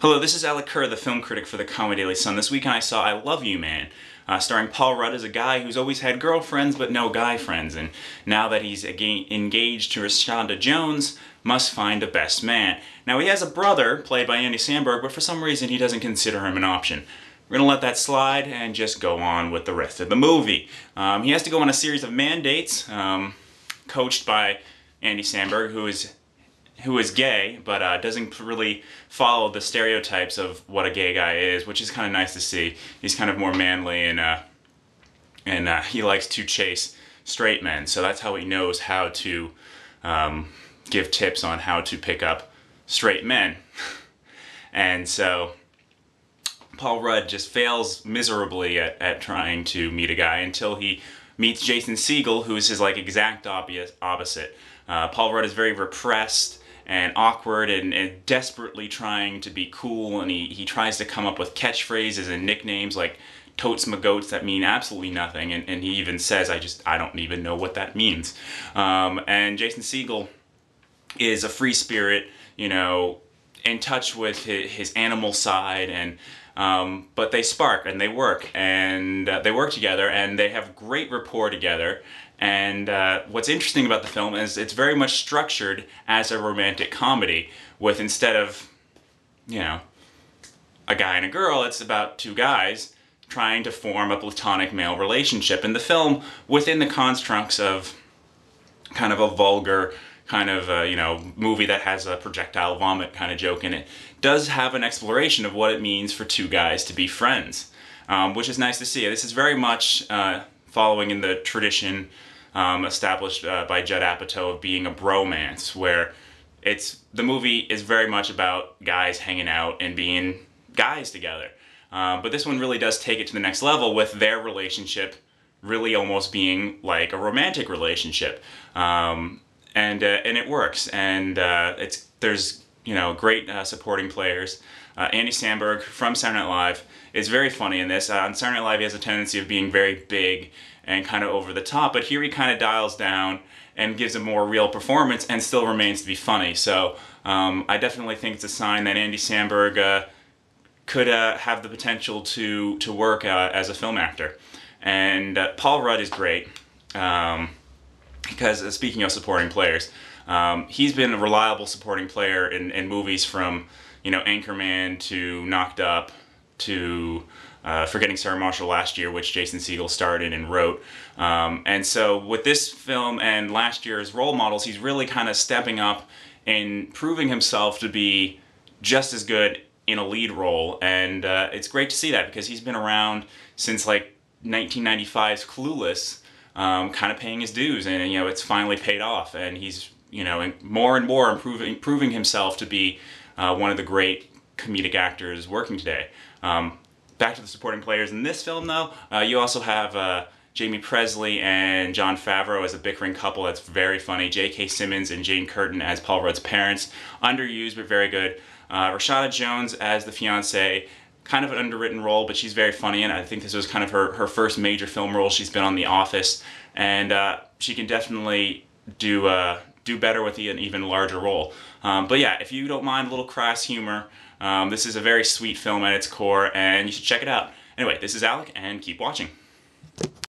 Hello, this is Alec Kerr, the film critic for the Conway Daily Sun. This weekend I saw I Love You, Man, starring Paul Rudd as a guy who's always had girlfriends but no guy friends, and now that he's engaged to Rashonda Jones, must find a best man. Now he has a brother, played by Andy Samberg, but for some reason he doesn't consider him an option. We're gonna let that slide and just go on with the rest of the movie. He has to go on a series of mandates, coached by Andy Samberg, who is gay, but doesn't really follow the stereotypes of what a gay guy is, which is kind of nice to see. He's kind of more manly, and he likes to chase straight men, so that's how he knows how to give tips on how to pick up straight men. And so Paul Rudd just fails miserably at trying to meet a guy until he meets Jason Segel, who is his exact opposite. Paul Rudd is very repressed and awkward and desperately trying to be cool, and he tries to come up with catchphrases and nicknames like totes my goats that mean absolutely nothing, and he even says, I don't even know what that means. And Jason Segel is a free spirit, in touch with his animal side, and but they spark and they work, and they work together, and they have great rapport together. And what's interesting about the film is it's very much structured as a romantic comedy, with instead of, a guy and a girl, it's about two guys trying to form a platonic male relationship. And the film, within the constructs of kind of a vulgar kind of movie that has a projectile vomit kind of joke in it, does have an exploration of what it means for two guys to be friends, which is nice to see. This is very much following in the tradition established by Judd Apatow of being a bromance, where the movie is very much about guys hanging out and being guys together. But this one really does take it to the next level, with their relationship really almost being like a romantic relationship. And it works, and there's great supporting players. Andy Samberg from Saturday Night Live is very funny in this. On Saturday Night Live, he has a tendency of being very big and kind of over the top, but here he kind of dials down and gives a more real performance and still remains to be funny. So I definitely think it's a sign that Andy Samberg could have the potential to work as a film actor. And Paul Rudd is great. Because speaking of supporting players, he's been a reliable supporting player in movies from, Anchorman to Knocked Up to Forgetting Sarah Marshall last year, which Jason Segel starred in and wrote. And so with this film and last year's role models, he's really kind of stepping up and proving himself to be just as good in a lead role. And it's great to see that, because he's been around since 1995's Clueless, kind of paying his dues, and it's finally paid off, and he's more and more proving himself to be one of the great comedic actors working today. Back to the supporting players in this film, though, you also have Jamie Presley and Jon Favreau as a bickering couple that's very funny. J.K. Simmons and Jane Curtin as Paul Rudd's parents, underused but very good. Rashonda Jones as the fiancée, kind of an underwritten role, but she's very funny, and I think this was kind of her first major film role. She's been on The Office, and she can definitely do better with an even larger role. But yeah, if you don't mind a little crass humor, this is a very sweet film at its core, and you should check it out. Anyway, this is Alec, and keep watching.